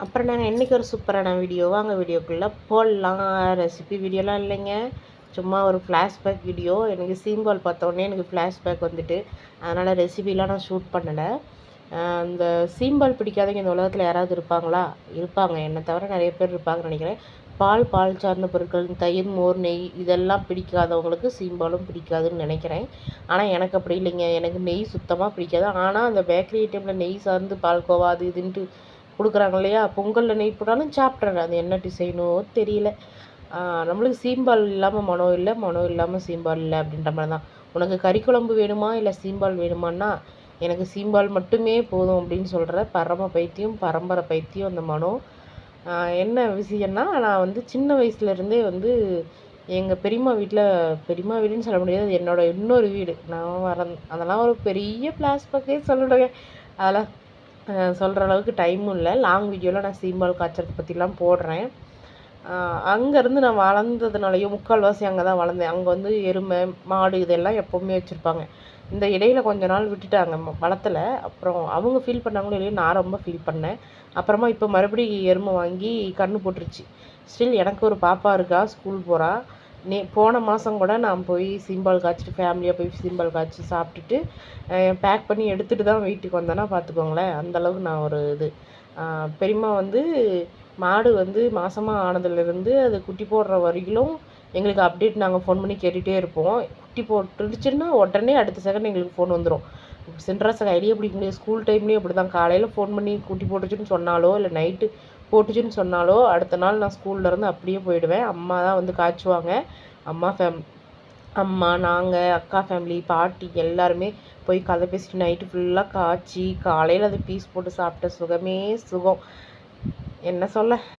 அப்புறம் நாங்கள் இன்றைக்கி ஒரு சூப்பரான வீடியோ வாங்க வீடியோக்குள்ளே போடலாம். ரெசிபி வீடியோலாம் இல்லைங்க, சும்மா ஒரு ஃப்ளாஷ்பேக் வீடியோ. எனக்கு சீம்பால் பார்த்தோன்னே எனக்கு ஃப்ளாஷ்பேக் வந்துட்டு, அதனால் ரெசிபிலாம் நான் ஷூட் பண்ணலை. இந்த சீம்பால் பிடிக்காதவங்க இந்த உலகத்தில் யாராவது இருப்பாங்களா? இருப்பாங்க, என்னை தவிர நிறைய பேர் இருப்பாங்கன்னு நினைக்கிறேன். பால் சார்ந்த பொருட்கள், தயிர், மோர், நெய் இதெல்லாம் பிடிக்காதவங்களுக்கு சீம்பாலும் பிடிக்காதுன்னு நினைக்கிறேன். ஆனால் எனக்கு அப்படி இல்லைங்க, எனக்கு நெய் சுத்தமாக பிடிக்காது. ஆனால் அந்த பேக்கரி ஐட்டமில் நெய் சார்ந்து பால்கோவா அது இதுன்ட்டு கொடுக்குறாங்க இல்லையா, பொங்கலில் நெய் போட்டாலும் சாப்பிட்றேன். அது என்ன டிசைனோ தெரியல. நம்மளுக்கு சீம்பால் இல்லாமல் மனம் இல்லை, மனம் இல்லாமல் சீம்பால் இல்லை அப்படின்ற மாதிரி தான். உனக்கு கறி குழம்பு வேணுமா இல்லை சீம்பால் வேணுமான்னா, எனக்கு சீம்பால் மட்டுமே போதும் அப்படின்னு சொல்கிற பரம பைத்தியம், பரம்பரை பைத்தியம் அந்த மனம். என்ன விஷயம்னா, நான் வந்து சின்ன வயசுலேருந்தே வந்து எங்கள் பெரியம்மா வீட்டில், பெரியம்மா வீடுன்னு சொல்ல முடியாது, என்னோடய இன்னொரு வீடு நான் அதெல்லாம் ஒரு பெரிய ஃப்ளாஷ்பேக்கே சொல்லணுங்க. அதெல்லாம் சொல்கிற அளவுக்கு டைமும் இல்லை. லாங் வீடியோவில் நான் சீம்பால் காய்ச்சறதை பற்றிலாம் போடுறேன். அங்கேருந்து நான் வளர்ந்ததுனாலையோ, முக்கால்வாசி அங்கே தான் வளர்ந்தேன். அங்கே வந்து எருமை, மாடு இதெல்லாம் எப்போவுமே வச்சுருப்பாங்க. இந்த இடையில கொஞ்ச நாள் விட்டுட்டாங்க வளர்த்தல. அப்புறம் அவங்க ஃபீல் பண்ணாங்களோ இல்லையோ, நான் ரொம்ப ஃபீல் பண்ணேன். அப்புறமா இப்போ மறுபடியும் எருமை வாங்கி கன்று போட்டுருச்சு. ஸ்டில் எனக்கு ஒரு பாப்பா இருக்கா, ஸ்கூல் போகிறா. போன மாதம் கூட நான் போய் சீம்பால் காய்ச்சிட்டு, ஃபேமிலியாக போய் சீம்பால் காய்ச்சி சாப்பிட்டுட்டு பேக் பண்ணி எடுத்துகிட்டு தான் வீட்டுக்கு வந்தேன்னா பார்த்துக்கோங்களேன். அந்தளவுக்கு நான் ஒரு இது. பெரியம்மா வந்து மாடு வந்து மாதமாக ஆனதுலேருந்து அது குட்டி போடுற வரையிலும் எங்களுக்கு அப்டேட் நாங்கள் ஃபோன் பண்ணி கேட்டுகிட்டே இருப்போம். குட்டி போட்டுருச்சுன்னா உடனே அடுத்த செகண்ட் எங்களுக்கு ஃபோன் வந்துடும். சின்ராசை கையிலேயே பிடிக்க முடியாது. ஸ்கூல் டைம்லேயும் அப்படி தான். காலையில் ஃபோன் பண்ணி குட்டி போட்டுச்சுன்னு சொன்னாலோ, இல்லை நைட்டு போட்டுச்சுன்னு சொன்னாலோ, அடுத்த நாள் நான் ஸ்கூல்லேருந்து அப்படியே போயிடுவேன். அம்மா தான் வந்து காய்ச்சுவாங்க. அம்மா, நாங்கள், அக்கா ஃபேமிலி, பாட்டி எல்லாருமே போய் கதை பேசிட்டு நைட்டு ஃபுல்லாக காய்ச்சி காலையில் அது பீஸ் போட்டு சாப்பிட்ட சுகமே சுகம். என்ன சொல்ல.